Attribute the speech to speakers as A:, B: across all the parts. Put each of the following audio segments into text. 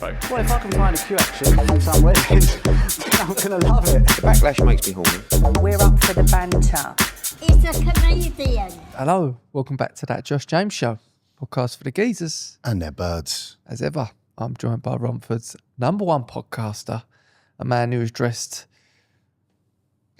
A: Right. Well, if I can find a queue action on some weddings, then I'm going to love it.
B: The backlash makes me horny.
C: We're up for the banter.
D: It's a comedian.
E: Hello, welcome back to that Josh James Show, podcast for the geezers.
F: And their birds.
E: As ever, I'm joined by Romford's #1 podcaster, a man who is dressed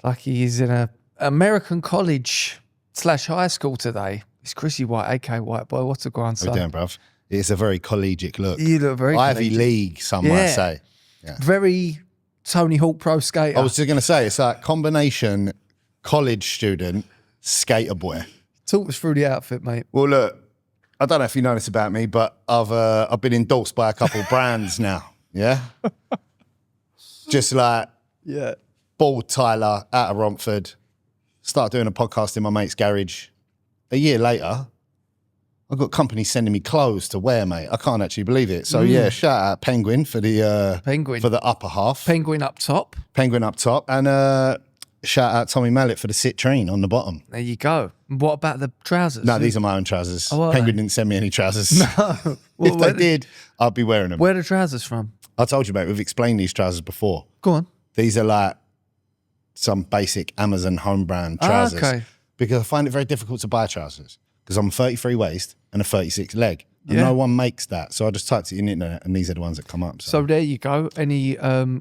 E: like he is in a American college / high school today. It's Chrissy White, aka Whiteboy. What's a grind,
F: How you doing, bruv? It's a very collegiate look.
E: You look very
F: Ivy
E: collegiate.
F: League, some might say. Yeah.
E: Very Tony Hawk pro skater.
F: I was just going to say, it's like combination college student, skater boy.
E: Talk us through the outfit, mate.
F: Well, look, I don't know if you know this about me, but I've been endorsed by a couple brands now. Yeah? Just like bald Tyler out of Romford, start doing a podcast in my mate's garage. A year later, I've got companies sending me clothes to wear, mate. I can't actually believe it. So yeah, shout out Penguin for the for the upper half.
E: Penguin up top.
F: Penguin up top. And shout out Tommy Mallet for the citrine on the bottom.
E: There you go. What about the trousers?
F: No, these are my own trousers.
E: Oh,
F: Penguin didn't send me any trousers.
E: No.
F: If they did, I'd be wearing them.
E: Where are the trousers from?
F: I told you, mate, we've explained these trousers before.
E: Go on.
F: These are like some basic Amazon home brand trousers.
E: Okay.
F: Because I find it very difficult to buy trousers. Because I'm 33 waist and a 36 leg. And
E: Yeah.
F: no one makes that. So I just typed it in the internet and these are the ones that come up.
E: So there you go. Any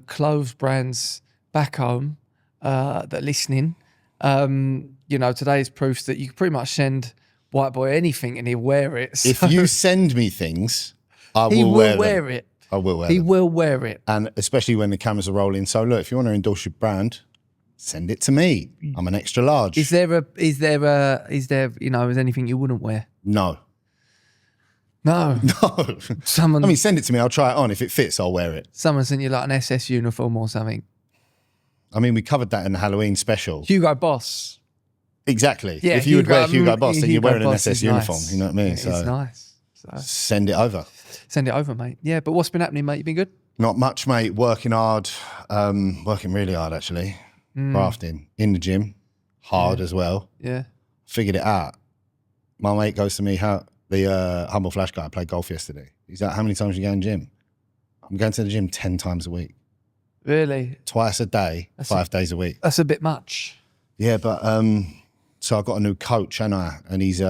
E: clothes brands back home that are listening, you know, today's proof that you can pretty much send Whiteboy anything and he'll wear it. So
F: if you send me things, I
E: he
F: will
E: will
F: wear
E: wear
F: them.
E: it.
F: I will wear
E: He
F: them.
E: will wear it.
F: And especially when the cameras are rolling. So look, if you want to endorse your brand, send it to me. I'm an extra large.
E: Is there, you know, is anything you wouldn't wear?
F: No.
E: No.
F: No.
E: Someone,
F: I mean, send it to me. I'll try it on. If it fits, I'll wear it.
E: someone sent you like an SS uniform or something.
F: I mean, we covered that in the Halloween special.
E: Hugo Boss.
F: Exactly.
E: Yeah,
F: if you would wear
E: Hugo
F: Hugo Boss, then you're
E: Hugo
F: wearing an
E: Boss
F: SS
E: is
F: uniform.
E: nice.
F: You know what I mean?
E: It's nice. So
F: Send it over.
E: send it over, mate. Yeah, but what's been happening, mate? You been good?
F: Not much, mate. Working hard. Working really hard, actually. Grafting. In the gym. Hard as well.
E: Yeah.
F: Figured it out. My mate goes to me, how the Humble Flash guy played golf yesterday. He's like, how many times you go in the gym? I'm going to the gym 10 times a week.
E: Really?
F: Twice a day, 5 days a week.
E: That's a bit much.
F: Yeah, but so I got a new coach, and he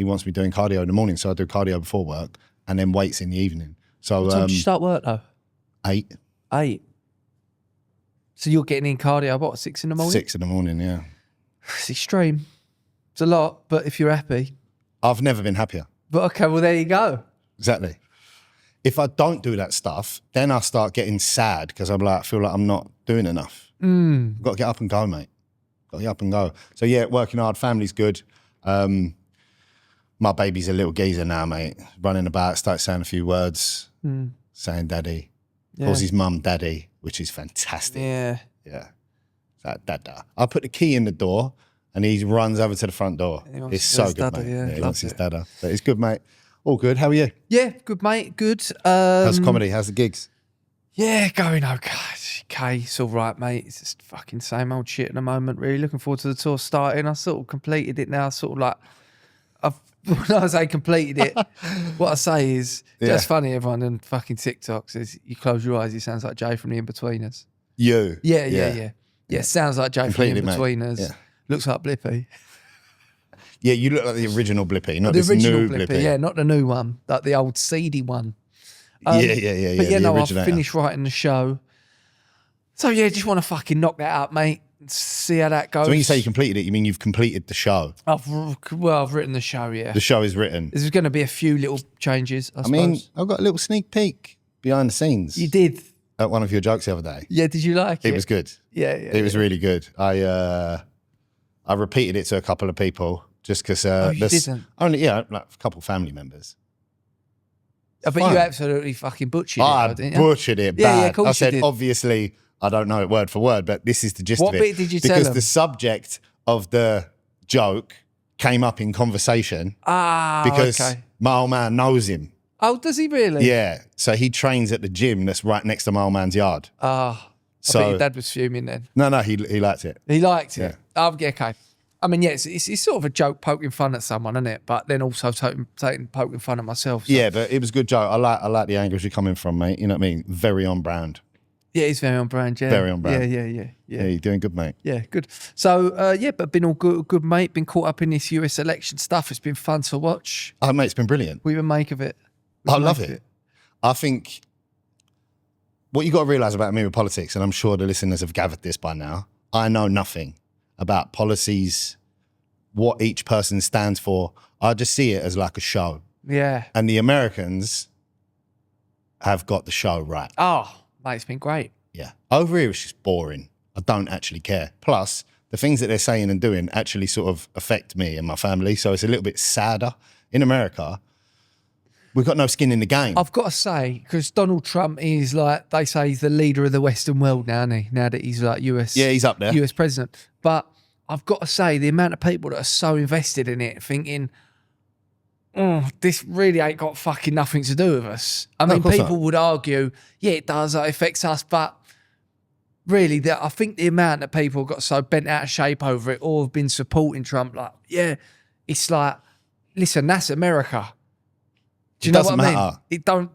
F: wants me doing cardio in the morning, so I do cardio before work and then weights in the evening. So
E: What time did you start work though?
F: 8,
E: 8. So you're getting in cardio, what, 6 in the morning?
F: 6 in the morning, yeah.
E: It's extreme. It's a lot, but if you're happy.
F: I've never been happier.
E: But okay, well there you go.
F: Exactly. If I don't do that stuff, then I start getting sad because I'm like, I feel like I'm not doing enough. I've got to get up and go, mate. Got to get up and go. So yeah, working hard, family's good. My baby's a little geezer now, mate. Running about, starts saying a few words, saying daddy.
E: Yeah.
F: Calls his mum daddy, which is fantastic.
E: Yeah.
F: Yeah. Like, dada. I put the key in the door and he runs over to the front door.
E: He wants
F: It's
E: his
F: so good,
E: dada,
F: mate.
E: yeah.
F: He
E: Loves
F: wants his
E: it.
F: dada. But it's good, mate. All good. How are you?
E: Yeah, good mate, good.
F: How's comedy? How's the gigs?
E: Yeah, going okay. It's all right, mate. It's just fucking same old shit at the moment, really. Looking forward to the tour starting. I sort of completed it now, sort of like, when I say completed it, what I say is, just funny, everyone on fucking TikTok says, you close your eyes, it sounds like Jay from The In-Betweeners.
F: You.
E: Yeah, sounds like Jay from The
F: Completely, mate.
E: In-Betweeners.
F: Yeah.
E: Looks like Blippy.
F: Yeah, you look like the original Blippy, not
E: The
F: this
E: original
F: new
E: Blippy, yeah, not the new one, like the old seedy one.
F: Yeah.
E: But
F: The
E: yeah, no, I've
F: originator.
E: finished writing the show. So yeah, just want to fucking knock that out, mate. See how that goes.
F: So when you say you completed it, you mean you've completed the show?
E: I've written the show, yeah.
F: The show is written.
E: There's going to be a few little changes, I
F: I
E: suppose.
F: mean, I've got a little sneak peek behind the scenes
E: You did.
F: at one of your jokes the other day.
E: Yeah, did you like it?
F: It was good.
E: Yeah.
F: It was really good. I repeated it to a couple of people just because
E: you didn't?
F: only like a couple of family members.
E: But
F: fine.
E: you absolutely fucking butchered
F: I
E: it, didn't you?
F: butchered it
E: Yeah,
F: bad.
E: of course
F: I
E: you
F: said,
E: did.
F: obviously, I don't know it word for word, but this is the gist
E: What
F: of it.
E: bit did you tell
F: Because
E: them?
F: the subject of the joke came up in conversation because
E: okay.
F: my old man knows him.
E: Oh, does he really?
F: Yeah. So he trains at the gym that's right next to my old man's yard.
E: I bet
F: So
E: your dad was fuming then.
F: no, he liked it.
E: He liked it.
F: Yeah.
E: Oh, yeah, okay. I mean, yeah, it's sort of a joke poking fun at someone, isn't it? But then also poking fun at myself. So.
F: Yeah, but it was a good joke. I like the angles you're coming from, mate. You know what I mean? Very on brand.
E: Yeah, it's very on brand. Yeah,
F: Very on brand.
E: Yeah,
F: you're doing good, mate.
E: Yeah, good. So, but been all good, mate. Been caught up in this US election stuff. It's been fun to watch.
F: Oh, mate, it's been brilliant.
E: What do you make of it?
F: I love it. I think what you got to realise about me with politics, and I'm sure the listeners have gathered this by now, I know nothing about policies, what each person stands for. I just see it as like a show.
E: Yeah.
F: And the Americans have got the show right.
E: Oh, mate, it's been great.
F: Yeah. Over here, it's just boring. I don't actually care. Plus, the things that they're saying and doing actually sort of affect me and my family. So it's a little bit sadder. In America, we've got no skin in the game.
E: I've got to say, because Donald Trump is like, they say he's the leader of the Western world now, isn't he? Now that he's like US.
F: Yeah, he's up there.
E: US president. But I've got to say, the amount of people that are so invested in it, thinking, this really ain't got fucking nothing to do with us. I mean, people would argue, yeah, it does, it affects us, but really, I think the amount that people got so bent out of shape over it or have been supporting Trump, like, yeah, it's like, listen, that's America. Do you know what I mean? It don't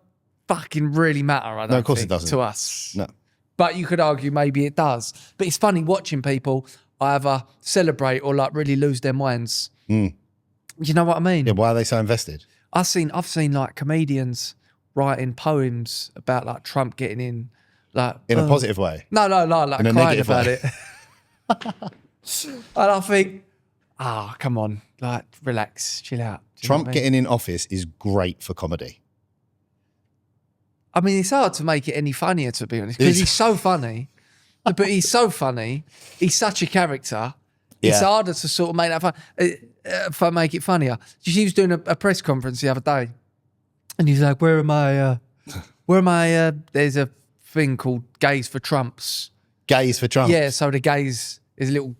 E: fucking really matter, I don't
F: No, of course
E: think,
F: it doesn't.
E: to us.
F: No.
E: But you could argue maybe it does. But it's funny watching people either celebrate or like really lose their minds. You know what I mean?
F: Yeah, why are they so invested?
E: I've seen like comedians writing poems about like Trump getting in, like
F: In a positive way?
E: No, like
F: In a
E: crying
F: negative
E: about
F: way?
E: it. And I think, come on, like relax, chill out. Do you know
F: Trump
E: what I mean?
F: getting in office is great for comedy.
E: I mean, it's hard to make it any funnier, to be honest, because he's so funny. But he's so funny. He's such a character. It's
F: Yeah.
E: harder to sort of make that make it funnier. He was doing a press conference the other day, and he's like, "Where am I? There's a thing called Gays for Trumps."
F: Gays for Trump.
E: Yeah, so the gays is a little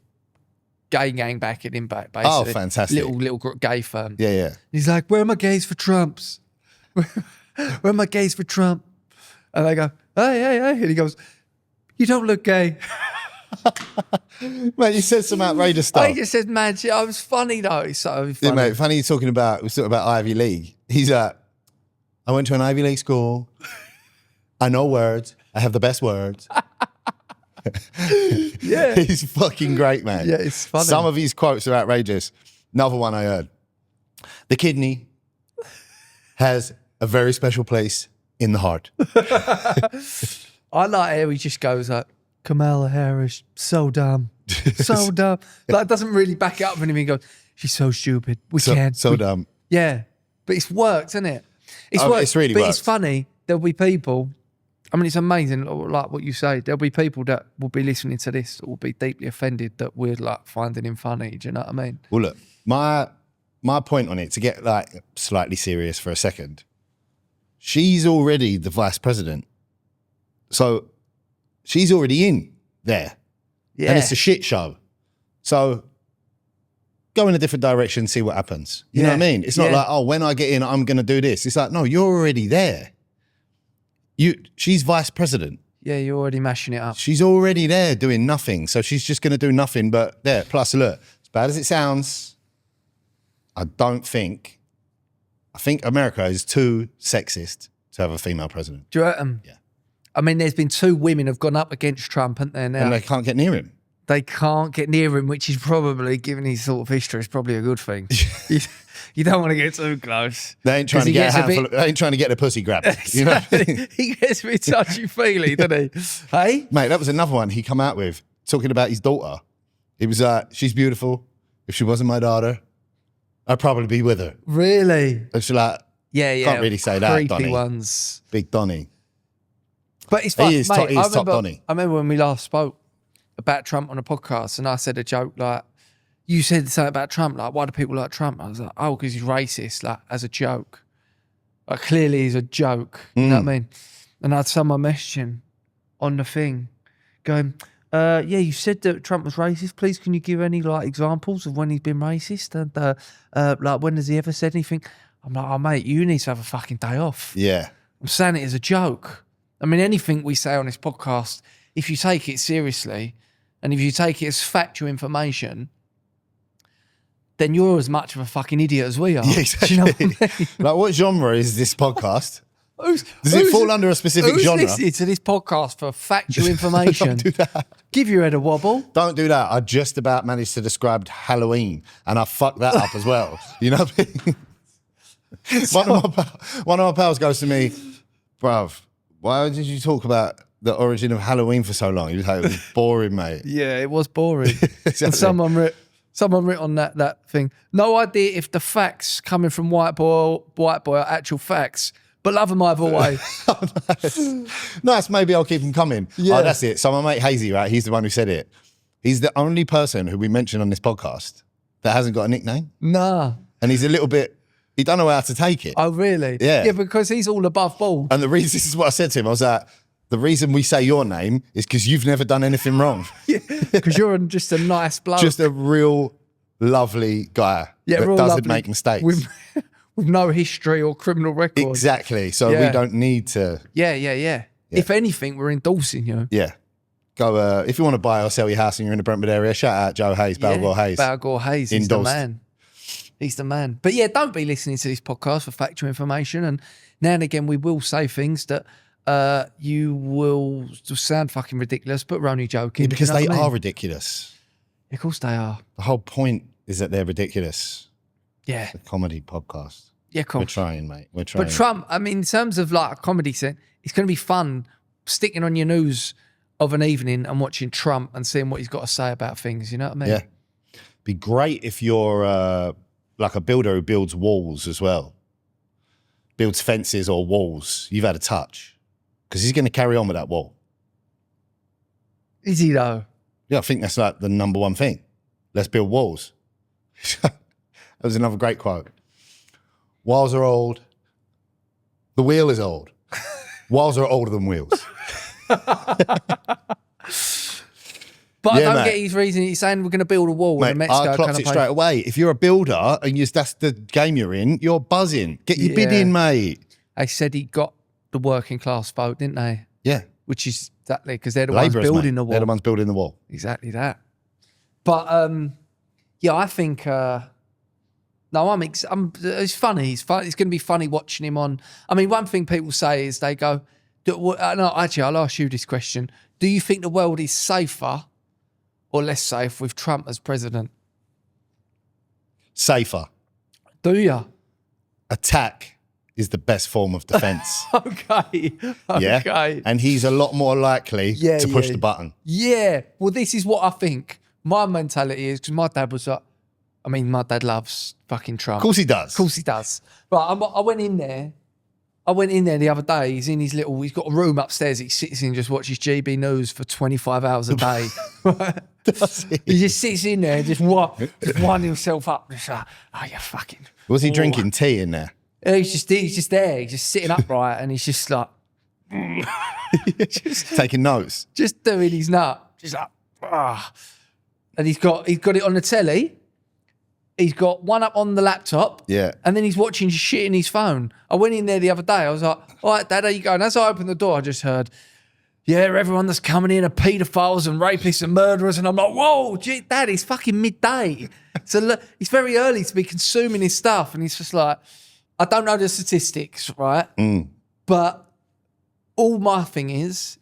E: gay gang backing him back, basically.
F: Oh, fantastic.
E: Little gay firm.
F: Yeah.
E: He's like, "Where are my gays for Trumps? Where are my gays for Trump?" And they go, hey. And he goes, "You don't look gay."
F: Mate, you said some outrageous stuff.
E: He just said, "Man, shit, I was funny though." It's so funny.
F: Yeah, mate, funny you're talking about, we're talking about Ivy League. He's I went to an Ivy League school. I know words. I have the best words.
E: Yeah.
F: He's fucking great, man.
E: Yeah, it's funny.
F: Some of his quotes are outrageous. Another one I heard. The kidney has a very special place in the heart.
E: I like how he just goes like, "Kamala Harris, so dumb. So dumb." Like, it doesn't really back it up anything. He goes, "She's so stupid. We can't."
F: So dumb.
E: Yeah. But it's worked, isn't it? It's worked.
F: It's really
E: but
F: worked.
E: it's funny. There'll be people, I mean, it's amazing, like what you say. There'll be people that will be listening to this that will be deeply offended that we're like finding him funny. Do you know what I mean?
F: Well, look, my point on it, to get like slightly serious for a second, she's already the vice president. So she's already in there.
E: Yeah.
F: And it's a shit show. So go in a different direction, see what happens. You know what I mean? It's not like, oh, when I get in, I'm going to do this. It's like, no, you're already there. She's vice president.
E: Yeah, you're already mashing it up.
F: She's already there doing nothing. So she's just going to do nothing but there. Plus, look, as bad as it sounds, I think America is too sexist to have a female president.
E: Do you reckon?
F: Yeah.
E: I mean, there's been 2 women have gone up against Trump, haven't there, now?
F: And they can't get near him.
E: They can't get near him, which is probably, given his sort of history, is probably a good thing. You don't want to get too close.
F: They ain't trying to get they ain't trying to get the pussy grabbed. You know what I mean?
E: He gets a bit touchy-feely, doesn't he? Hey?
F: Mate, that was another one he come out with, talking about his daughter. He was she's beautiful. If she wasn't my daughter, I'd probably be with her.
E: Really?
F: And she's like,
E: Yeah.
F: can't really say that,
E: Creepy
F: Donny.
E: ones.
F: Big Donny.
E: But it's fine.
F: He is
E: Mate,
F: top Donny.
E: I remember when we last spoke about Trump on a podcast, and I said a joke like, you said something about Trump, like, why do people like Trump? I was like, oh, because he's racist, like, as a joke. Like, clearly he's a joke. You know what I mean? And I had someone messaging on the thing going, yeah, you said that Trump was racist. Please, can you give any, like, examples of when he's been racist? And, like, when has he ever said anything? I'm like, oh, mate, you need to have a fucking day off.
F: Yeah.
E: I'm saying it as a joke. I mean, anything we say on this podcast, if you take it seriously and if you take it as factual information, then you're as much of a fucking idiot as we are.
F: Yeah, exactly.
E: Do you know what I mean?
F: Like, what genre is this podcast? Does it
E: Who's-
F: fall under a specific
E: who's
F: genre?
E: listening to this podcast for factual information?
F: Don't do that.
E: Give your head a wobble.
F: Don't do that. I just about managed to describe Halloween, and I fucked that up as well. You know what I mean? One of my pals goes to me, bruv, why did you talk about the origin of Halloween for so long? He was like, it was boring, mate.
E: Yeah, it was boring.
F: Exactly.
E: And someone writ on that thing. No idea if the facts coming from Whiteboy are actual facts, but love them either way.
F: Nice, maybe I'll keep them coming.
E: Yeah.
F: Oh, that's it. So my mate Hazy, right? He's the one who said it. He's the only person who we mentioned on this podcast that hasn't got a nickname.
E: Nah.
F: And he's a little bit, he don't know how to take it.
E: Oh, really?
F: Yeah.
E: Yeah, because he's all above board.
F: And the reason, this is what I said to him, I was like, the reason we say your name is because you've never done anything wrong.
E: Because you're just a nice bloke.
F: Just a real lovely guy
E: Yeah,
F: that
E: we're all
F: doesn't
E: lovely.
F: make mistakes.
E: With no history or criminal record.
F: Exactly. So
E: Yeah.
F: we don't need to,
E: Yeah. If anything, we're endorsing you.
F: yeah. Go, if you want to buy or sell your house and you're in the Brentford area, shout out Joe Hayes, Balgore Hayes.
E: Balgore Hayes. He's
F: Endorsed.
E: the man. He's the man. But yeah, don't be listening to this podcast for factual information. And now and again, we will say things that you will sound fucking ridiculous, but we're only joking.
F: Yeah, because
E: Do you know
F: they
E: what I mean?
F: are ridiculous.
E: Of course they are.
F: The whole point is that they're ridiculous.
E: Yeah.
F: The comedy podcast.
E: Yeah, cool.
F: We're trying, mate. We're trying.
E: But Trump, I mean, in terms of like a comedy scene, it's going to be fun sticking on your news of an evening and watching Trump and seeing what he's got to say about things. You know what I mean?
F: Yeah. Be great if you're like a builder who builds walls as well. Builds fences or walls. You've had a touch. Because he's going to carry on with that wall.
E: Is he though?
F: Yeah, I think that's like the number one thing. Let's build walls. That was another great quote. Walls are old. The wheel is old. Walls are older than wheels.
E: But I
F: Yeah,
E: don't
F: mate.
E: get his reason. He's saying we're going to build a wall
F: Mate,
E: in Mexico.
F: I clocked
E: kind
F: it
E: of
F: straight away. If you're a builder and that's the game you're in, you're buzzing. Get your bid
E: Yeah.
F: in, mate.
E: They said he got the working class vote, didn't they?
F: Yeah.
E: Which is exactly because they're the
F: Labourers,
E: ones building
F: mate.
E: the wall.
F: They're the ones building the wall.
E: Exactly that. But yeah, I think no, it's funny. It's fun. It's going to be funny watching him on. I mean, one thing people say is they go, no, actually, I'll ask you this question: do you think the world is safer or less safe with Trump as president?
F: Safer.
E: Do you?
F: Attack is the best form of defense.
E: Okay.
F: Yeah.
E: Okay.
F: And he's a lot more likely
E: Yeah,
F: to push
E: yeah.
F: the button.
E: Yeah. Well, this is what I think. My mentality is because my dad was like, I mean, my dad loves fucking Trump.
F: Of course he does.
E: Of course he does. Right, I went in there. I went in there the other day. He's in his little, he's got a room upstairs. He sits in and just watches GB News for 25 hours a day.
F: Does he?
E: He just sits in there, just winding himself up. Just like, oh, you fucking.
F: Was he drinking tea in there?
E: He's just there. He's just sitting upright and he's just like,
F: Taking notes.
E: just doing his nut. Just like, ah. And he's got it on the telly. He's got one up on the laptop.
F: Yeah.
E: And then he's watching shit in his phone. I went in there the other day. I was like, all right, Dad, how you going? As I opened the door, I just heard, yeah, everyone that's coming in are paedophiles and rapists and murderers. And I'm like, whoa, gee, Dad, it's fucking midday. So look, it's very early to be consuming his stuff. And he's just like, I don't know the statistics, right? But all my thing is,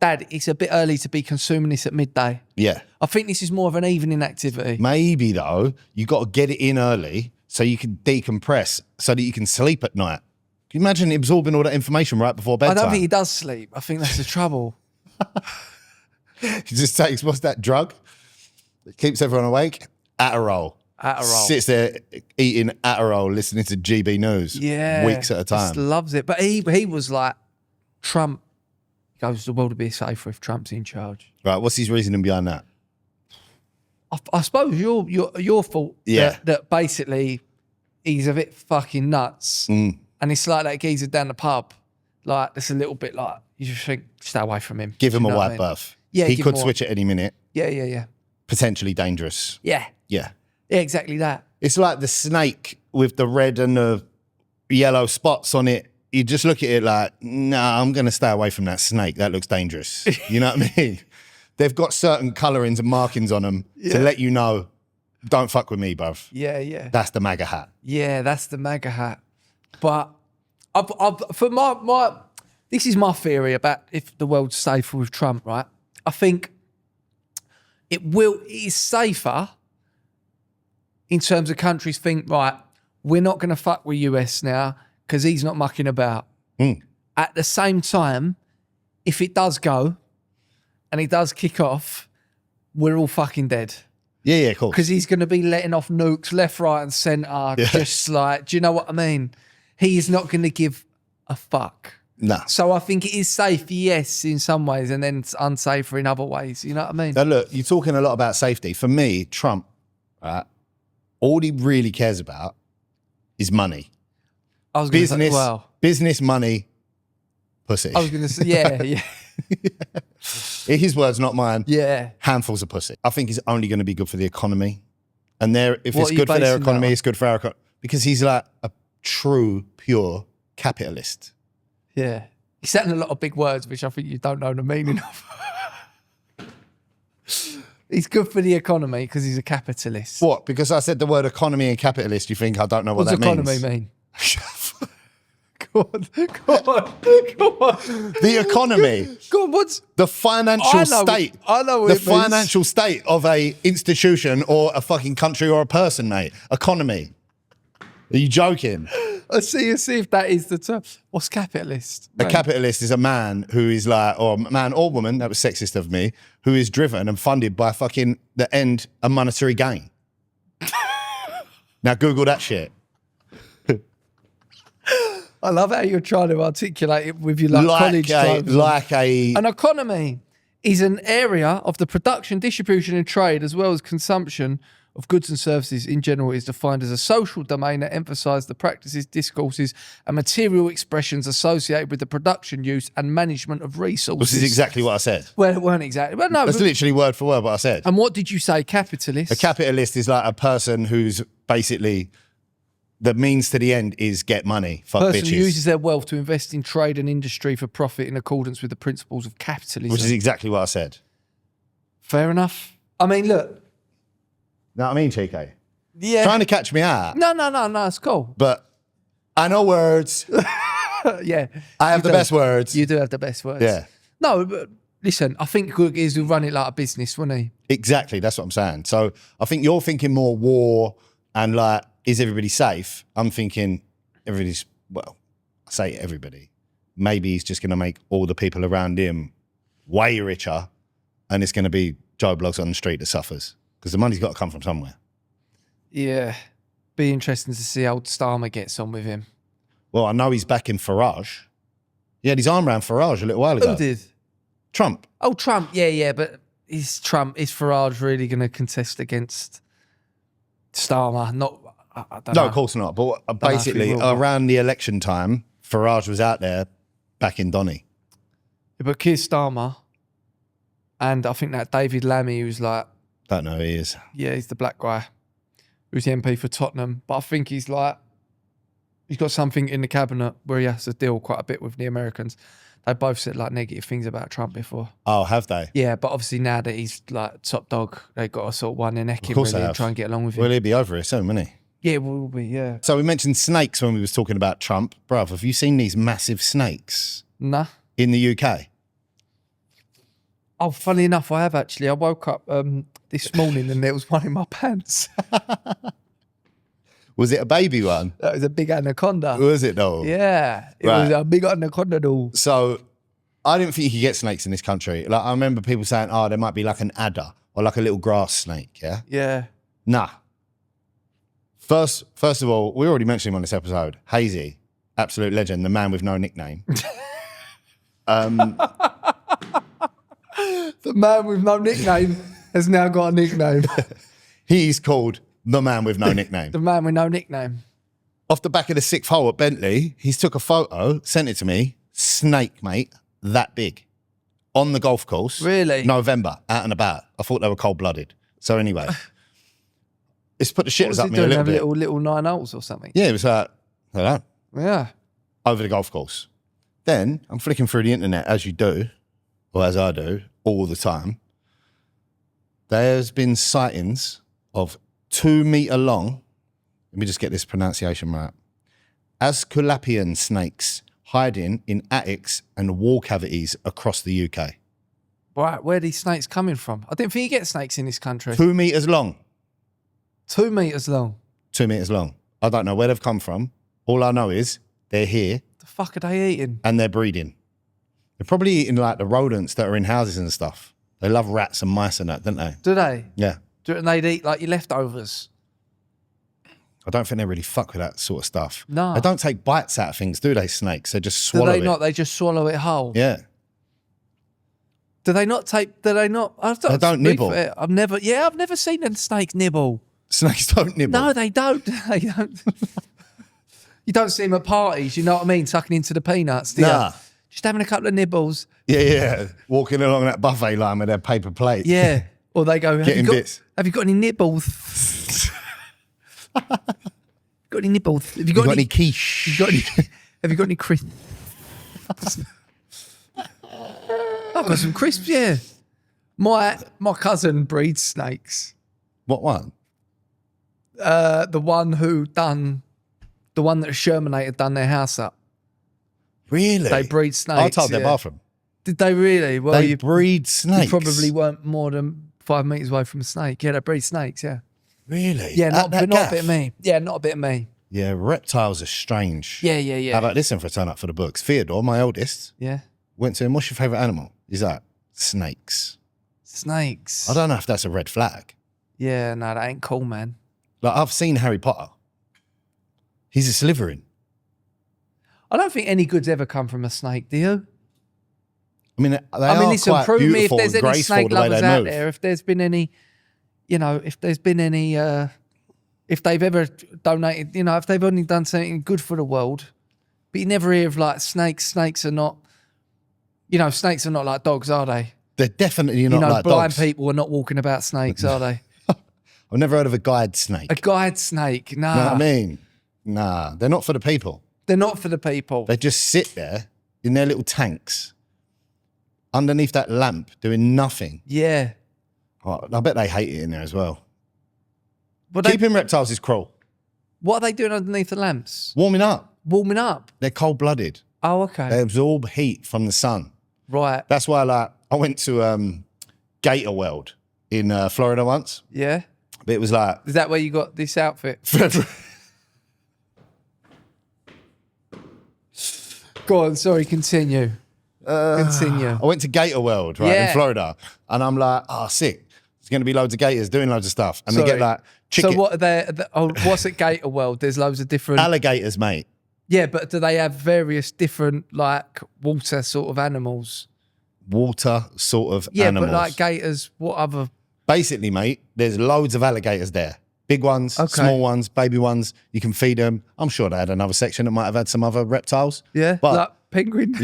E: Dad, it's a bit early to be consuming this at midday.
F: Yeah.
E: I think this is more of an evening activity.
F: Maybe, though, you got to get it in early so you can decompress so that you can sleep at night. Can you imagine absorbing all that information right before
E: I
F: bedtime?
E: don't think he does sleep. I think that's the trouble.
F: He just takes, what's that drug that keeps everyone awake? Adderall.
E: Adderall.
F: Sits there eating Adderall, listening to GB News.
E: Yeah.
F: Weeks at a
E: Just
F: time.
E: loves it. But he was like, Trump goes, the world will be safer if Trump's in charge.
F: Right, what's his reasoning behind that?
E: I suppose your fault
F: Yeah.
E: that basically he's a bit fucking nuts. And it's like that geezer down the pub. Like, it's a little bit like, you just think, stay away from him.
F: Give
E: Do
F: him
E: you
F: a
E: know what I
F: wide
E: mean?
F: berth.
E: Yeah,
F: he
E: give
F: could
E: him a-
F: switch at any minute.
E: Yeah.
F: Potentially dangerous.
E: Yeah.
F: Yeah.
E: Yeah, exactly that.
F: It's like the snake with the red and the yellow spots on it. You just look at it like, nah, I'm going to stay away from that snake. That looks dangerous. You know what I mean? They've got certain colourings and markings on them to let you know don't fuck with me, bruv.
E: Yeah.
F: That's the MAGA hat.
E: Yeah, that's the MAGA hat. But for this is my theory about if the world's safer with Trump, right? I think it is safer in terms of countries think, right, we're not going to fuck with US now because he's not mucking about. At the same time, if it does go and he does kick off, we're all fucking dead.
F: Yeah, of course.
E: Because he's going to be letting off nukes left, right and centre, just like, do you know what I mean? He is not going to give a fuck.
F: No.
E: So I think it is safe, yes, in some ways, and then it's unsafer in other ways. You know what I mean?
F: Now look, you're talking a lot about safety. For me, Trump, right, all he really cares about is money.
E: I was going to say,
F: Business,
E: well,
F: business, money, pussy.
E: I was going to say, yeah.
F: His words, not mine.
E: Yeah.
F: Handfuls of pussy. I think he's only going to be good for the economy. And if
E: What
F: it's
E: are you
F: good for their
E: basing that
F: economy,
E: on?
F: it's good for our economy. Because he's like a true, pure capitalist.
E: Yeah. He's saying a lot of big words, which I think you don't know the meaning of. He's good for the economy because he's a capitalist.
F: What? Because I said the word economy and capitalist, you think I don't know what
E: What's
F: that
E: economy
F: means?
E: mean? Go on.
F: The economy.
E: Go on, what's...
F: The financial state.
E: I know what
F: the
E: it means.
F: financial state of a institution or a fucking country or a person, mate. Economy. Are you joking?
E: Let's see if that is the term. What's capitalist?
F: A
E: mate?
F: capitalist is a man who is like, or man or woman, that was sexist of me, who is driven and funded by fucking the end of monetary gain. Now Google that shit.
E: I love how you're trying to articulate it with your college terms. An economy is an area of the production, distribution and trade as well as consumption of goods and services in general is defined as a social domain that emphasises the practices, discourses and material expressions associated with the production, use and management of resources.
F: This is exactly what I said.
E: Well, it weren't exactly. Well, no.
F: That's literally word for word what I said.
E: And what did you say, capitalist?
F: A capitalist is like a person who's basically, the means to the end is get money. Fuck
E: person
F: bitches.
E: who uses their wealth to invest in trade and industry for profit in accordance with the principles of capitalism.
F: Which is exactly what I said.
E: Fair enough. I mean, look.
F: Know what I mean, Chico?
E: Yeah.
F: Trying to catch me out.
E: No, it's cool.
F: But I know words.
E: Yeah.
F: I have the best words.
E: You do have the best words.
F: Yeah.
E: No, but listen, I think Cook is to run it like a business, wouldn't he?
F: Exactly, that's what I'm saying. So I think you're thinking more war and like, is everybody safe? I'm thinking everybody's, well, I say everybody. Maybe he's just going to make all the people around him way richer and it's going to be Joe Bloggs on the street that suffers. Because the money's got to come from somewhere.
E: Yeah. Be interesting to see how Starmer gets on with him.
F: Well, I know he's backing Farage. He had his arm around Farage a little while ago.
E: Who did?
F: Trump.
E: Oh, Trump. Yeah, but is Farage really going to contest against Starmer? Not, I don't know.
F: No, of course not. But
E: know if
F: basically,
E: he will.
F: around the election time, Farage was out there backing Donny.
E: Yeah, but Keir Starmer and I think that David Lammy, who's like,
F: Don't know who he is.
E: yeah, he's the black guy who's the MP for Tottenham. But I think he's got something in the cabinet where he has to deal quite a bit with the Americans. They both said like negative things about Trump before.
F: Oh, have they?
E: Yeah, but obviously now that he's like top dog, they got to sort of one their neck in
F: course
E: really
F: they
E: and
F: have.
E: try and get along with him.
F: Well, he'll be over here soon, won't he?
E: Yeah, we'll be, yeah.
F: So we mentioned snakes when we was talking about Trump. Bruv, have you seen these massive snakes
E: Nah.
F: in the UK?
E: Oh, funny enough, I have actually. I woke up this morning and there was one in my pants.
F: Was it a baby one?
E: That was a big anaconda.
F: Was it though?
E: Yeah, it
F: Right.
E: was a big anaconda though.
F: So I didn't think you could get snakes in this country. Like I remember people saying, oh, there might be like an adder or like a little grass snake, yeah?
E: Yeah.
F: Nah. First of all, we already mentioned him on this episode. Hazy, absolute legend, the man with no nickname.
E: The man with no nickname has now got a nickname.
F: He's called the man with no nickname.
E: The man with no nickname.
F: Off the back of the sixth hole at Bentley, he's took a photo, sent it to me. Snake, mate, that big. On the golf course.
E: Really?
F: November, out and about. I thought they were cold-blooded. So anyway, it's put the
E: What was
F: shitters
E: he
F: up me a
E: doing?
F: little
E: Have
F: bit.
E: little 9 holes or something?
F: Yeah, it was like, that,
E: Yeah.
F: over the golf course. Then I'm flicking through the internet, as you do, or as I do, all the time. There's been sightings of 2 meter long. Let me just get this pronunciation right. Asclepian snakes hiding in attics and wall cavities across the UK.
E: Right, where are these snakes coming from? I didn't think you get snakes in this country.
F: 2 meters long.
E: 2 meters long.
F: 2 meters long. I don't know where they've come from. All I know is they're here
E: The fuck are they eating?
F: and they're breeding. They're probably eating like the rodents that are in houses and stuff. They love rats and mice and that, don't they?
E: Do they?
F: Yeah.
E: And they'd eat like your leftovers.
F: I don't think they really fuck with that sort of stuff.
E: No.
F: They don't take bites out of things, do they, snakes? They just
E: Do
F: swallow
E: they
F: it.
E: not? They just swallow it whole.
F: Yeah.
E: Do they not take? Do they not?
F: They don't nibble.
E: I've never seen a snake nibble.
F: Snakes don't nibble.
E: No, they don't. They don't. You don't see them at parties. You know what I mean? Tucking into the peanuts. Do
F: Nah.
E: you? Just having a couple of nibbles.
F: Yeah. Walking along that buffet line with their paper plate.
E: Yeah. Or they go,
F: Getting bits.
E: Have you got any nibbles? Got any nibbles? Have you
F: You got any quiche?
E: have you got any crisps? I've got some crisps, yeah. My cousin breeds snakes.
F: What one?
E: The one that Shermanator had done their house up.
F: Really?
E: They breed snakes.
F: I told their bathroom.
E: Did they really? Well,
F: They breed snakes.
E: you probably weren't more than 5 meters away from a snake. Yeah, they breed snakes, yeah.
F: Really?
E: Yeah,
F: At
E: not
F: that
E: a
F: gaff?
E: bit of me. Yeah, not a bit of me.
F: Yeah, reptiles are strange.
E: Yeah.
F: How about this then for a turn up for the books? Theodore, my eldest,
E: Yeah.
F: went to him, what's your favourite animal? He's like, snakes.
E: Snakes.
F: I don't know if that's a red flag.
E: Yeah, no, that ain't cool, man.
F: Like, I've seen Harry Potter. He's a Slytherin.
E: I don't think any good's ever come from a snake, do you?
F: I mean, they
E: Listen,
F: are quite
E: prove me if
F: beautiful
E: there's
F: and
E: any
F: graceful
E: snake
F: the way
E: lovers
F: they
E: out
F: move.
E: there, if there's been any, if there's been any, if they've ever donated, if they've only done something good for the world, but you never hear of like snakes. Snakes are not, snakes are not like dogs, are they?
F: They're definitely not like
E: blind
F: dogs.
E: people are not walking about snakes, are they?
F: I've never heard of a guide snake.
E: A guide snake, nah.
F: You know what I mean? Nah, they're not for the people.
E: They're not for the people.
F: They just sit there in their little tanks underneath that lamp doing nothing.
E: Yeah.
F: Oh, I bet they hate it in there as well.
E: But
F: Keeping reptiles is cruel.
E: what are they doing underneath the lamps?
F: Warming up.
E: Warming up.
F: They're cold-blooded.
E: Oh, okay.
F: They absorb heat from the sun.
E: Right.
F: That's why I went to Gator World in Florida once.
E: Yeah.
F: But it was like...
E: Is that where you got this outfit? Go on, sorry, continue. Continue.
F: I went to Gator World, right,
E: Yeah.
F: in Florida. And I'm like, oh, sick. There's going to be loads of gators doing loads of stuff. And they
E: Sorry.
F: get like chicken...
E: So what are they? What's at Gator World? There's loads of different.
F: Alligators, mate.
E: Yeah, but do they have various different like water sort of animals?
F: Water sort of
E: Yeah,
F: animals.
E: but like gators, what other?
F: Basically, mate, there's loads of alligators there. Big ones,
E: Okay.
F: small ones, baby ones. You can feed them. I'm sure they had another section that might have had some other reptiles.
E: Yeah,
F: But
E: like penguin.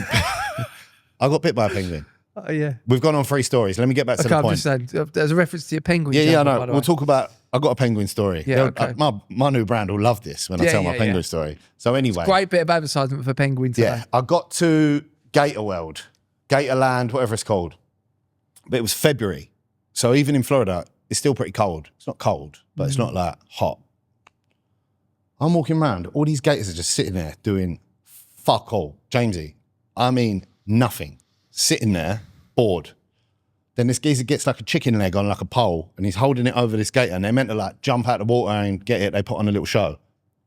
F: I got bit by a penguin.
E: Oh yeah.
F: We've gone on 3 stories. Let me get back to
E: Okay,
F: the
E: I'm
F: point.
E: just saying. There's a reference to your penguin.
F: Yeah, I
E: jumper,
F: know.
E: by the
F: We'll
E: way.
F: talk about... I got a penguin story.
E: Yeah, okay.
F: My new brand will love this when I
E: Yeah,
F: tell my
E: yeah,
F: penguin
E: yeah.
F: story. So anyway,
E: Great bit of advertisement for penguin today.
F: yeah, I got to Gator World, Gatorland, whatever it's called. But it was February. So even in Florida, it's still pretty cold. It's not cold, but it's not like hot. I'm walking around. All these gators are just sitting there doing fuck all. Jamesy, I mean nothing. Sitting there, bored. Then this geezer gets like a chicken leg on like a pole and he's holding it over this gator and they're meant to like jump out the water and get it. They put on a little show.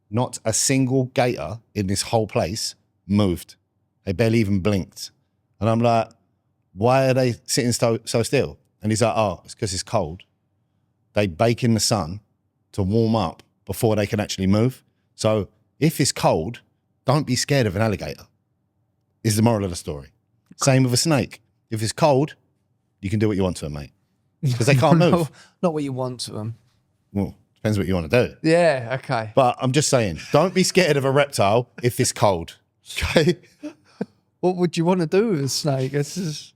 F: Not a single gator in this whole place moved. They barely even blinked. And I'm like, why are they sitting so still? And he's like, oh, it's because it's cold. They bake in the sun to warm up before they can actually move. So if it's cold, don't be scared of an alligator, is the moral of the story. Same with a snake. If it's cold, you can do what you want to them, mate. Because they can't move.
E: Not what you want to them.
F: Well, depends what you want to do.
E: Yeah. Okay.
F: But I'm just saying, don't be scared of a reptile if it's cold. Okay?
E: What would you want to do with a snake? This is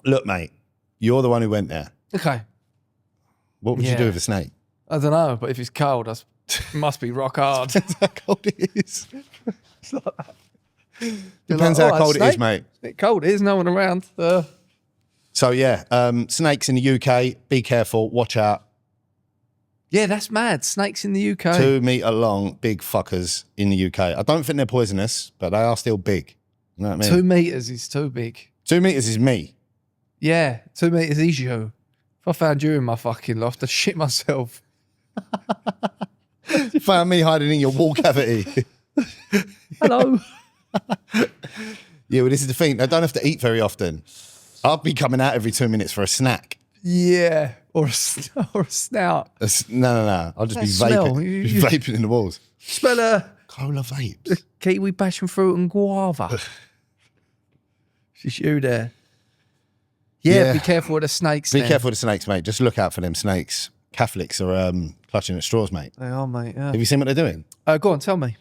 F: Look, mate, you're the one who went there.
E: okay.
F: What would you
E: Yeah.
F: do with a snake?
E: I don't know, but if it's cold, it must be rock hard.
F: Depends how cold it is. Depends how cold it is, mate.
E: It's a bit cold. There's no one around.
F: So yeah, snakes in the UK, be careful, watch out.
E: Yeah, that's mad. Snakes in the UK.
F: 2 meter long, big fuckers in the UK. I don't think they're poisonous, but they are still big. You know what I mean?
E: 2 meters is too big.
F: 2 meters is me.
E: Yeah, 2 meters is you. If I found you in my fucking loft, I'd shit myself.
F: You found me hiding in your wall cavity.
E: Hello.
F: Yeah, well, this is the thing. They don't have to eat very often. I'll be coming out every 2 minutes for a snack.
E: Yeah, or a snout.
F: No. I'll just
E: That
F: be
E: smell.
F: vaping, vaping in the walls.
E: Smell a
F: Cola vapes.
E: kiwi passion fruit and guava. She's you there. Yeah, be careful with the snakes.
F: Be careful with the snakes, mate. Just look out for them snakes. Catholics are clutching at straws, mate.
E: They are, mate. Yeah.
F: Have you seen what they're doing?
E: Go on, tell me.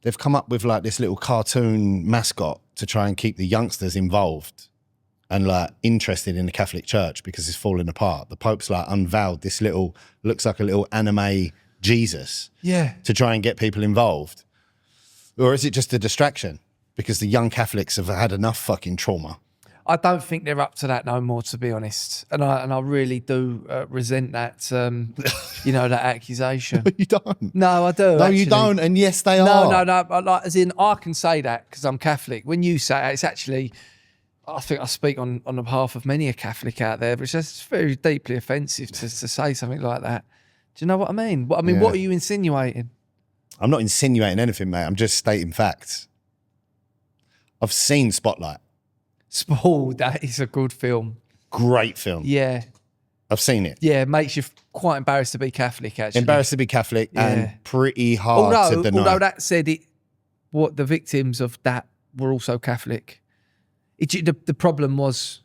F: They've come up with like this little cartoon mascot to try and keep the youngsters involved and like interested in the Catholic Church because it's falling apart. The Pope's like unveiled this little, looks like a little anime Jesus.
E: Yeah.
F: To try and get people involved. Or is it just a distraction? Because the young Catholics have had enough fucking trauma.
E: I don't think they're up to that no more, to be honest. And I really do resent that, that accusation.
F: You don't.
E: No, I do.
F: No,
E: actually.
F: you don't. And yes, they
E: No,
F: are.
E: no. Like, as in, I can say that because I'm Catholic. When you say it, it's actually, I think I speak on behalf of many a Catholic out there, but it's just very deeply offensive to say something like that. Do you know what I mean? What are you insinuating?
F: I'm not insinuating anything, mate. I'm just stating facts. I've seen Spotlight.
E: That is a good film.
F: Great film.
E: Yeah.
F: I've seen it.
E: Yeah, it makes you quite embarrassed to be Catholic, actually.
F: Embarrassed to be Catholic and pretty hard to deny.
E: Although that said, the victims of that were also Catholic. The problem was,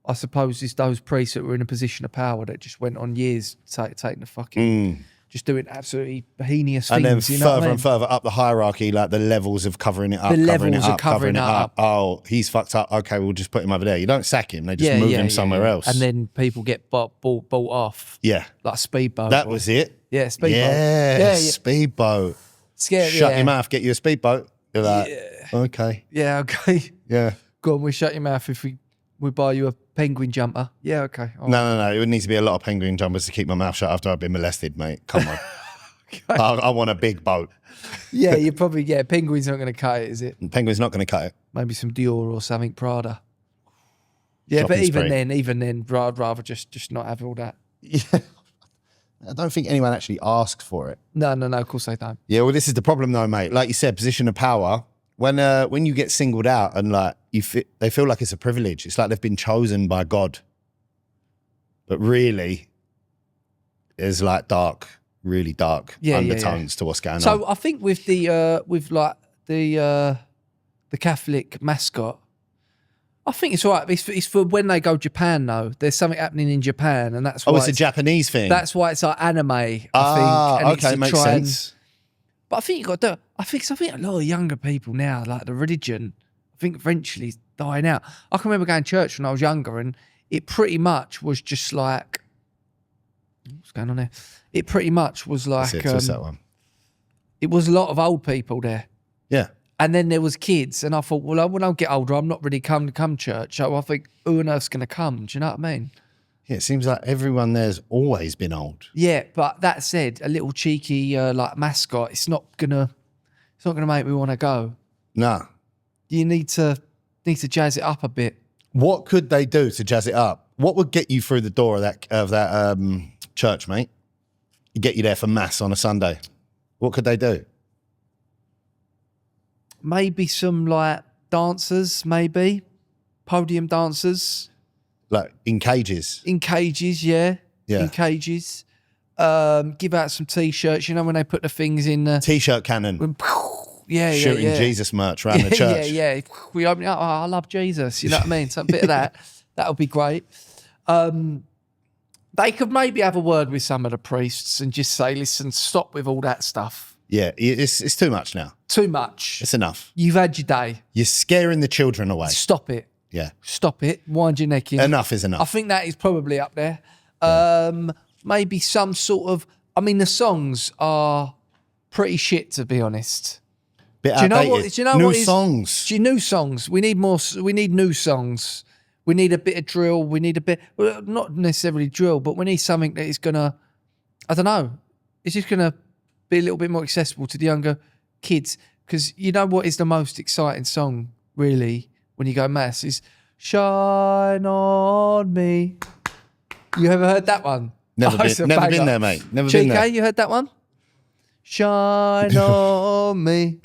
E: I suppose, is those priests that were in a position of power that just went on years taking the fucking... Just doing absolutely heinous things.
F: And then
E: you know
F: further
E: what I mean?
F: and further up the hierarchy, like the levels of covering it up,
E: The
F: covering it
E: levels of
F: up,
E: covering
F: covering it
E: it
F: up.
E: up.
F: Oh, he's fucked up. Okay, we'll just put him over there. You don't sack him. They just move him somewhere else.
E: And then people get bought off.
F: Yeah.
E: Like a speedboat.
F: That was it.
E: Yeah, speedboat.
F: Yeah, speedboat.
E: Scary.
F: Shut your mouth, get you a speedboat. You're like, okay.
E: Yeah, okay.
F: Yeah.
E: Go on, we shut your mouth if we buy you a penguin jumper. Yeah, okay. All right.
F: No. It would need to be a lot of penguin jumpers to keep my mouth shut after I've been molested, mate. Come on. I want a big boat.
E: Yeah, you probably, penguin's not going to cut it, is it?
F: Penguin's not going to cut it.
E: Maybe some Dior or something, Prada. Yeah,
F: Shopping
E: but
F: spree.
E: even then, I'd rather just not have all that.
F: Yeah. I don't think anyone actually asks for it.
E: No, of course they don't.
F: Yeah, well, this is the problem though, mate. Like you said, position of power. When you get singled out and like they feel like it's a privilege. It's like they've been chosen by God. But really, there's like really dark undertones to what's going on.
E: So I think with the Catholic mascot, I think it's all right. It's for when they go Japan though. There's something happening in Japan, and that's why
F: it's a Japanese thing.
E: That's why it's like anime. I think. And it's
F: okay,
E: to
F: makes
E: try
F: sense.
E: But I think you got to. I think a lot of younger people now, like the religion, I think eventually is dying out. I can remember going to church when I was younger, and it pretty much was just like, what's going on there? It pretty much was like,
F: What's that one?
E: It was a lot of old people there.
F: Yeah.
E: And then there was kids, and I thought, well, when I get older, I'm not really come church. So I think, who on earth's going to come? Do you know what I mean?
F: Yeah, it seems like everyone there's always been old.
E: Yeah, but that said, a little cheeky like mascot, it's not gonna make me want to go.
F: Nah.
E: You need to jazz it up a bit.
F: What could they do to jazz it up? What would get you through the door of that church, mate? Get you there for mass on a Sunday. What could they do?
E: Maybe some like dancers, maybe podium dancers.
F: Like in cages.
E: In cages, yeah. In cages. Give out some T-shirts. You know when they put the things in...
F: T-shirt cannon.
E: Shooting
F: Jesus merch around the church.
E: Yeah. We open it up. Oh, I love Jesus. You know what I mean? Some bit of that. That would be great. They could maybe have a word with some of the priests and just say, listen, stop with all that stuff.
F: Yeah, it's too much now.
E: Too much.
F: It's enough.
E: You've had your day.
F: You're scaring the children away.
E: Stop it.
F: Yeah.
E: Stop it. Wind your neck in.
F: Enough is enough.
E: I think that is probably up there. Maybe some sort of... I mean, the songs are pretty shit, to be honest.
F: Bit
E: Do you know
F: outdated.
E: what? Do you know
F: new
E: what is,
F: songs.
E: New songs. We need more. We need new songs. We need a bit of drill. We need a bit, well, not necessarily drill, but we need something that is gonna I don't know. It's just going to be a little bit more accessible to the younger kids. Because you know what is the most exciting song, really, when you go mass, is Shine On Me. You ever heard that one?
F: Never been there, mate. Never been there.
E: GK, you heard that one? Shine on me.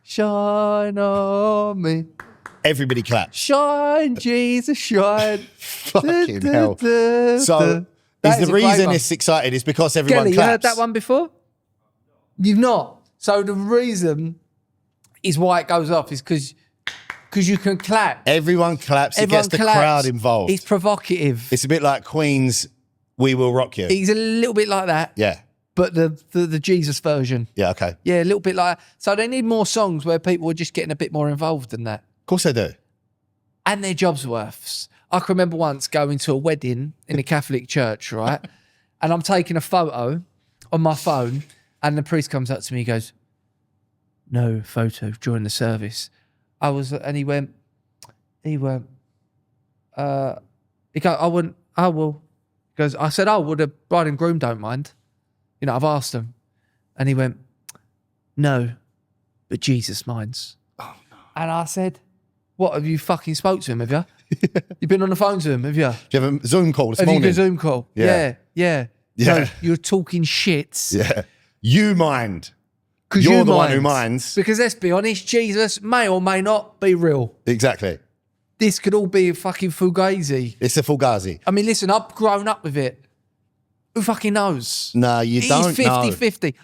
E: Shine on me.
F: Everybody claps.
E: Shine, Jesus, shine.
F: Fucking hell. So,
E: That
F: is
E: is
F: the
E: a great
F: reason
E: one.
F: it's excited is because everyone
E: Kelly,
F: claps.
E: you heard that one before? You've not. So the reason is why it goes off is because you can clap.
F: Everyone claps. It
E: Everyone
F: gets the
E: claps.
F: crowd involved.
E: It's provocative.
F: It's a bit like Queen's We Will Rock You.
E: He's a little bit like that,
F: Yeah.
E: but the Jesus version.
F: Yeah, okay.
E: Yeah, a little bit like that. So they need more songs where people are just getting a bit more involved than that.
F: Of course they do.
E: And their job's worths. I can remember once going to a wedding in a Catholic church, right? And I'm taking a photo on my phone, and the priest comes up to me, he goes, "No photo during the service." And he went, he goes, I went, "Oh, well." He goes, I said, "Oh, well, the bride and groom don't mind. You know, I've asked them." And he went, "No, but Jesus minds." Oh, no. And I said, "What, have you fucking spoke to him, have you? You've been on the phone to him, have you?
F: Do you have a Zoom call this
E: Have
F: morning?
E: you got a Zoom call?"
F: Yeah.
E: Yeah.
F: Yeah.
E: No, you're talking shit.
F: Yeah. You mind.
E: 'Cause
F: You're
E: you
F: the one
E: mind.
F: who minds.
E: Because let's be honest, Jesus may or may not be real.
F: Exactly.
E: This could all be a fucking fugazi.
F: It's a fugazi.
E: I mean, listen, I've grown up with it. Who fucking knows?
F: No, you
E: It
F: don't
E: is
F: know.
E: 50-50.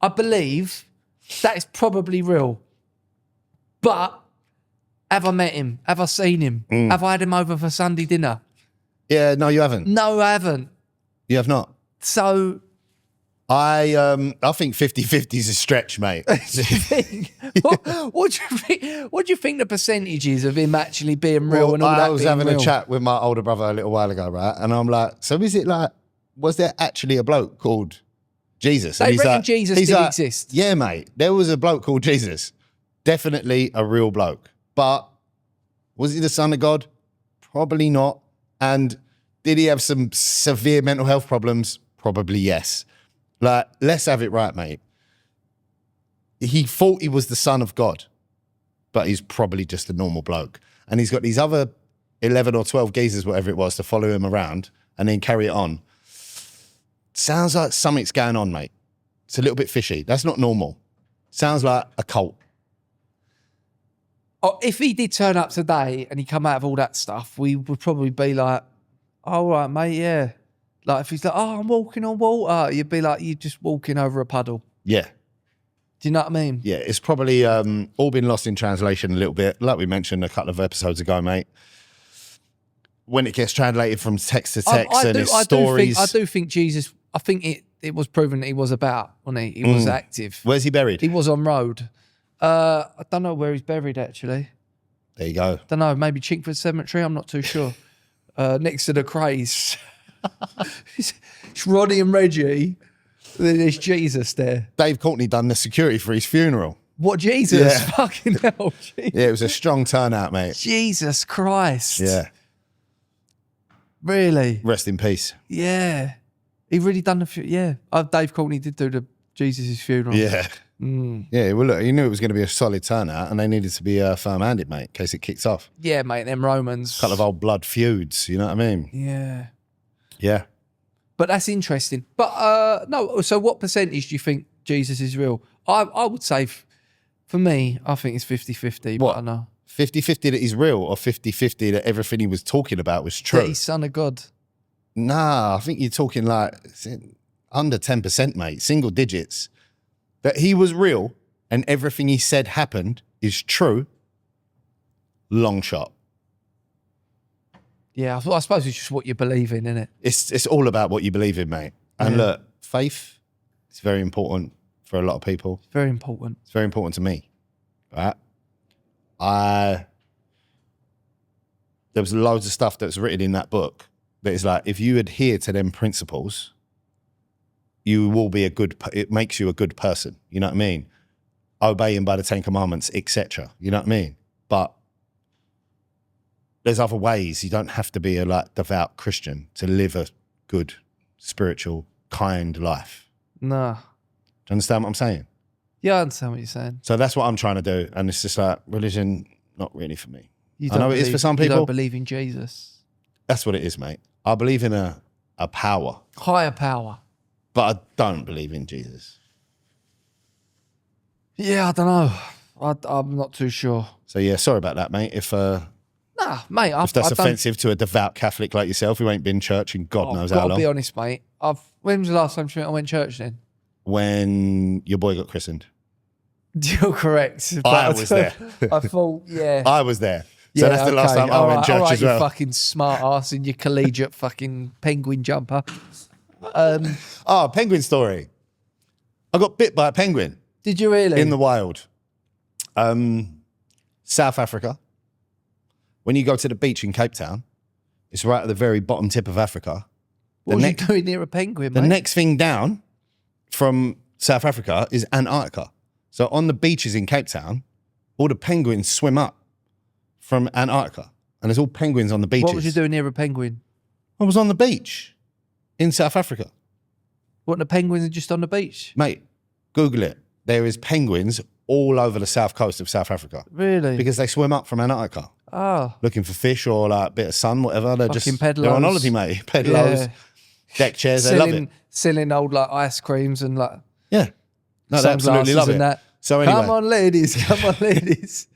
E: I believe that is probably real. But have I met him? Have I seen him? Have I had him over for Sunday dinner?
F: Yeah, no, you haven't.
E: No, I haven't.
F: You have not.
E: So
F: I think 50-50 is a stretch, mate.
E: what do you think? What do you think the percentage is of him actually being real and all that?
F: I was
E: being
F: having
E: real?
F: a chat with my older brother a little while ago, right? And I'm like, so is it like, was there actually a bloke called Jesus? And
E: They
F: he's
E: reckon
F: like,
E: Jesus
F: he's
E: did
F: like,
E: exist.
F: Yeah, mate. There was a bloke called Jesus. Definitely a real bloke. But was he the son of God? Probably not. And did he have some severe mental health problems? Probably yes. Like, let's have it right, mate. He thought he was the son of God, but he's probably just a normal bloke. And he's got these other 11 or 12 geezers, whatever it was, to follow him around and then carry it on. Sounds like something's going on, mate. It's a little bit fishy. That's not normal. Sounds like a cult.
E: Oh, if he did turn up today and he come out of all that stuff, we would probably be like, "All right, mate, yeah." Like if he's like, "Oh, I'm walking on water," you'd be like, "You're just walking over a puddle."
F: Yeah.
E: Do you know what I mean?
F: Yeah, it's probably all been lost in translation a little bit. Like we mentioned a couple of episodes ago, mate. When it gets translated from text to text stories.
E: I do think Jesus, I think it was proven that he was about, wasn't he? He was active.
F: Where's he buried?
E: He was on road. I don't know where he's buried, actually.
F: There you go.
E: Don't know, maybe Chinkford Cemetery, I'm not too sure. Next to the Craze. It's Ronnie and Reggie. There's Jesus there.
F: Dave Courtney done the security for his funeral.
E: What, Jesus?
F: Yeah.
E: Fucking hell. Jesus.
F: Yeah, it was a strong turnout, mate.
E: Jesus Christ.
F: Yeah.
E: Really?
F: Rest in peace.
E: Yeah. He really done the yeah. Dave Courtney did do the Jesus' funeral.
F: Yeah. Yeah, well, look, he knew it was going to be a solid turnout and they needed to be firm-handed, mate, in case it kicks off.
E: Yeah, mate, them Romans.
F: A couple of old blood feuds, you know what I mean?
E: Yeah.
F: Yeah.
E: But that's interesting. But no, so what percentage do you think Jesus is real? I would say, for me, I think it's 50-50.
F: What?
E: But I know.
F: 50-50 that he's real or 50-50 that everything he was talking about was true?
E: That he's son of God.
F: Nah, I think you're talking like under 10%, mate, single digits. That he was real and everything he said happened is true, long shot.
E: Yeah, I suppose it's just what you believe in, isn't it?
F: It's all about what you believe in, mate. And look, faith is very important for a lot of people.
E: Very important.
F: It's very important to me, right? There was loads of stuff that's written in that book that is like, if you adhere to them principles, you will be it makes you a good person. You know what I mean? Obeying by the 10 Commandments, etc. You know what I mean? But there's other ways. You don't have to be a devout Christian to live a good spiritual, kind life.
E: Nah.
F: Do you understand what I'm saying?
E: Yeah, I understand what you're saying.
F: So that's what I'm trying to do. And it's just like, religion, not really for me.
E: You
F: I know it is for some
E: You
F: people.
E: don't believe in Jesus.
F: That's what it is, mate. I believe in a power,
E: Higher power.
F: but I don't believe in Jesus.
E: Yeah, I don't know. I'm not too sure.
F: So yeah, sorry about that, mate. If
E: Nah, mate.
F: if that's offensive to a devout Catholic like yourself who ain't been church in God knows
E: I've
F: how
E: got to
F: long.
E: be honest, mate. When was the last time I went to church then?
F: When your boy got christened.
E: You're correct.
F: I was there.
E: I thought, yeah.
F: I was there. So that's the last time I went to church as well.
E: You fucking smart ass in your collegiate fucking penguin jumper.
F: Penguin story. I got bit by a penguin
E: Did you really?
F: in the wild. South Africa. When you go to the beach in Cape Town, it's right at the very bottom tip of Africa.
E: What was you doing near a penguin,
F: The
E: mate?
F: next thing down from South Africa is Antarctica. So on the beaches in Cape Town, all the penguins swim up from Antarctica. And there's all penguins on the beaches.
E: What was you doing near a penguin?
F: I was on the beach in South Africa.
E: What, the penguins are just on the beach?
F: Mate, Google it. There is penguins all over the south coast of South Africa.
E: Really?
F: Because they swim up from Antarctica.
E: Oh.
F: Looking for fish or like a bit of sun, whatever. They're
E: Fucking
F: just they're on
E: pedlos.
F: holiday, mate. Pedlos,
E: Yeah.
F: deck chairs, they love it.
E: Selling old like ice creams and like
F: Yeah. No, they absolutely
E: sunglasses
F: love it.
E: and that.
F: So anyway.
E: Come on, ladies. Come on, ladies.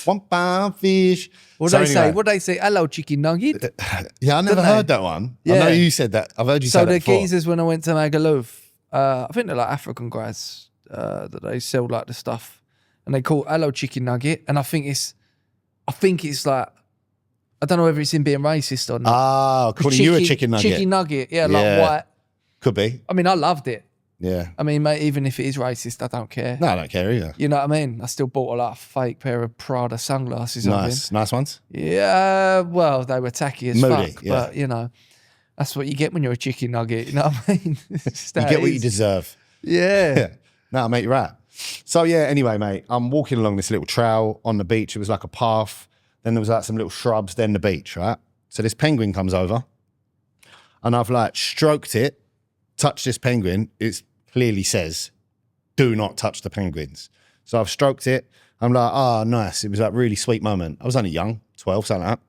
F: One pound fish.
E: What
F: So
E: they say?
F: anyway.
E: What they say? Hello, chicken nugget.
F: Yeah, I never
E: Don't
F: heard
E: they?
F: that one. I
E: Yeah.
F: know you said that. I've heard you say
E: So
F: that
E: the
F: before.
E: geezers when I went to Magaluf, I think they're like African guys that they sell like the stuff, and they call it hello chicken nugget, and I think it's like I don't know whether it's in being racist or not.
F: Ah, calling you a chicken nugget.
E: Chicken nugget, yeah,
F: Yeah.
E: like white.
F: Could be.
E: I mean, I loved it.
F: Yeah.
E: I mean, mate, even if it is racist, I don't care.
F: No, I don't care either.
E: You know what I mean? I still bought a like, fake pair of Prada sunglasses of him.
F: Nice ones.
E: Yeah, well, they were tacky as
F: Moody,
E: fuck,
F: yeah.
E: but you know, that's what you get when you're a chicken nugget. You know what I mean? It's just
F: You
E: how
F: get
E: it
F: what you
E: is.
F: deserve.
E: Yeah.
F: Yeah. No, mate, you're right. So yeah, anyway, mate, I'm walking along this little trail on the beach. It was like a path. Then there was like some little shrubs, then the beach, right? So this penguin comes over and I've like stroked it, touched this penguin. It clearly says, do not touch the penguins. So I've stroked it. I'm like, oh, nice. It was like a really sweet moment. I was only young, 12, something like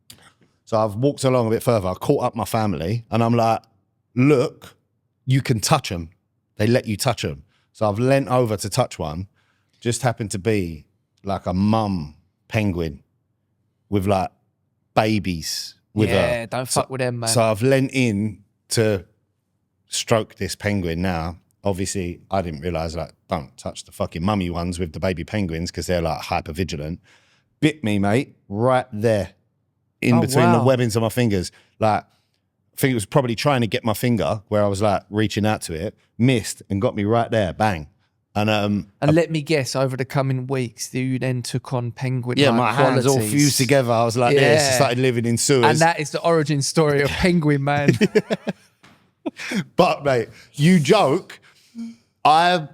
F: that. So I've walked along a bit further. I caught up my family and I'm like, look, you can touch them. They let you touch them. So I've leant over to touch one. Just happened to be like a mum penguin with like babies with her.
E: Yeah, don't fuck with them, man.
F: So I've leant in to stroke this penguin now. Obviously, I didn't realise, like, don't touch the fucking mummy ones with the baby penguins because they're like hyper vigilant. Bit me, mate, right there in
E: Oh,
F: between the
E: wow.
F: webbings of my fingers. Like, I think it was probably trying to get my finger where I was like reaching out to it, missed and got me right there, bang. And
E: and let me guess, over the coming weeks, you then took on penguin.
F: yeah, my hands all fused together. I was like this. I
E: Yeah.
F: started living in sewers.
E: And that is the origin story of Penguinman.
F: But mate, you joke. I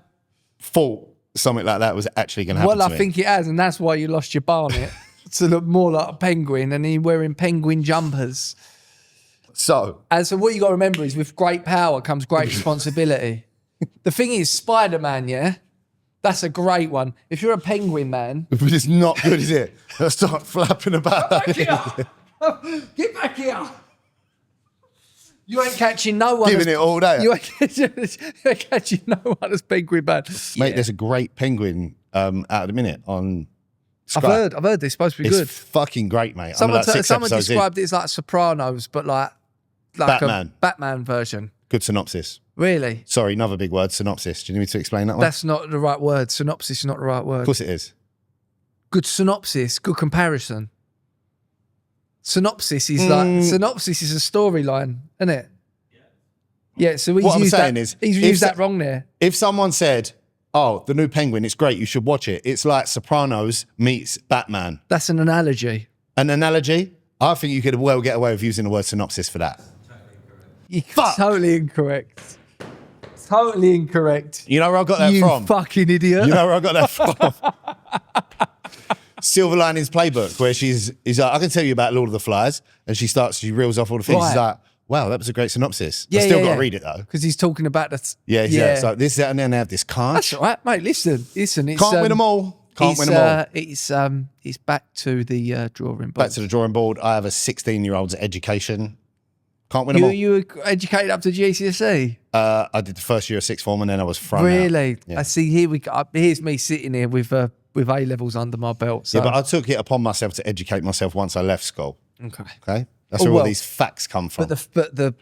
F: thought something like that was actually going to happen
E: Well,
F: to
E: I
F: me.
E: think it has, and that's why you lost your barnet to look more like a penguin, and you're wearing penguin jumpers.
F: So,
E: And so what you got to remember is with great power comes great responsibility. The thing is, Spider-Man, yeah? That's a great one. If you're a penguin man...
F: it's not good, is it? I start flapping about.
E: Back here! Get back here! You ain't catching no one.
F: Giving it all day.
E: You ain't catching no one as penguin man.
F: Mate, there's a great penguin out at the minute on
E: I've
F: Sky.
E: heard they're supposed to be
F: It's
E: good.
F: fucking great, mate.
E: Someone,
F: I'm like 6
E: someone
F: episodes in.
E: described it as like Sopranos, but like
F: Batman.
E: a Batman version.
F: Good synopsis.
E: Really?
F: Sorry, another big word, synopsis. Do you need me to explain that one?
E: That's not the right word. Synopsis is not the right word.
F: Of course it is.
E: Good synopsis, good comparison. Synopsis is synopsis is a storyline, isn't it? Yeah, so he's
F: What I'm
E: used
F: saying
E: that,
F: is,
E: he's
F: if
E: used
F: so-
E: that wrong there.
F: If someone said, oh, the new Penguin, it's great, you should watch it. It's like Sopranos meets Batman.
E: That's an analogy.
F: An analogy? I think you could well get away with using the word synopsis for that.
E: You're
F: Fuck.
E: totally incorrect. Totally incorrect.
F: You know where I got that
E: You
F: from?
E: fucking idiot.
F: You know where I got that from? Silver Linings Playbook, where he's like, I can tell you about Lord of the Flies, and she reels off all the things. She's
E: Right.
F: like, wow, that was a great synopsis.
E: Yeah,
F: I still
E: yeah,
F: got
E: yeah.
F: to read it though.
E: Because he's talking about the
F: Yeah, yeah. So this, that, and then they have this
E: That's
F: can't.
E: all right, mate. Listen. It's
F: Can't win them all. Can't win them all.
E: It's back to the drawing board.
F: Back to the drawing board. I have a 16-year-old's education. Can't win them all.
E: You were educated up to GCSE?
F: I did the first year of sixth form and then I was thrown out.
E: Really?
F: Yeah.
E: I see. Here we go. Here's me sitting here with A levels under my belt. So.
F: Yeah, but I took it upon myself to educate myself once I left school.
E: Okay.
F: Okay, that's where all these facts come from.
E: But the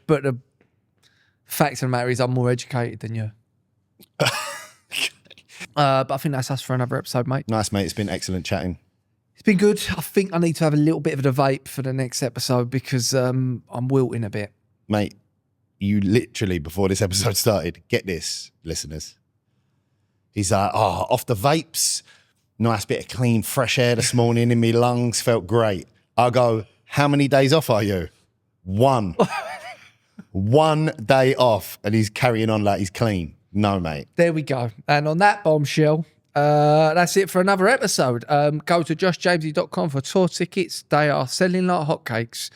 E: fact of the matter is, I'm more educated than you. But I think that's us for another episode, mate.
F: Nice, mate. It's been excellent chatting.
E: It's been good. I think I need to have a little bit of a vape for the next episode because I'm wilting a bit.
F: Mate, you literally, before this episode started, get this, listeners. He's like, oh, off the vapes, nice bit of clean, fresh air this morning in my lungs, felt great. I go, how many days off are you? 1. 1 day off, and he's carrying on like he's clean. No, mate.
E: There we go. And on that bombshell, that's it for another episode. Go to joshjamesy.com for tour tickets. They are selling like hotcakes.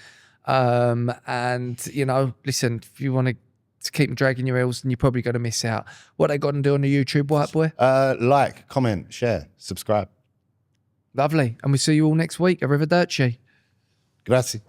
E: And, you know, listen, if you want to keep them dragging your heels, then you're probably going to miss out. What they got to do on the YouTube, Whiteboy?
F: Like, comment, share, subscribe.
E: Lovely. And we'll see you all next week. Arrivederci.
F: Grazie.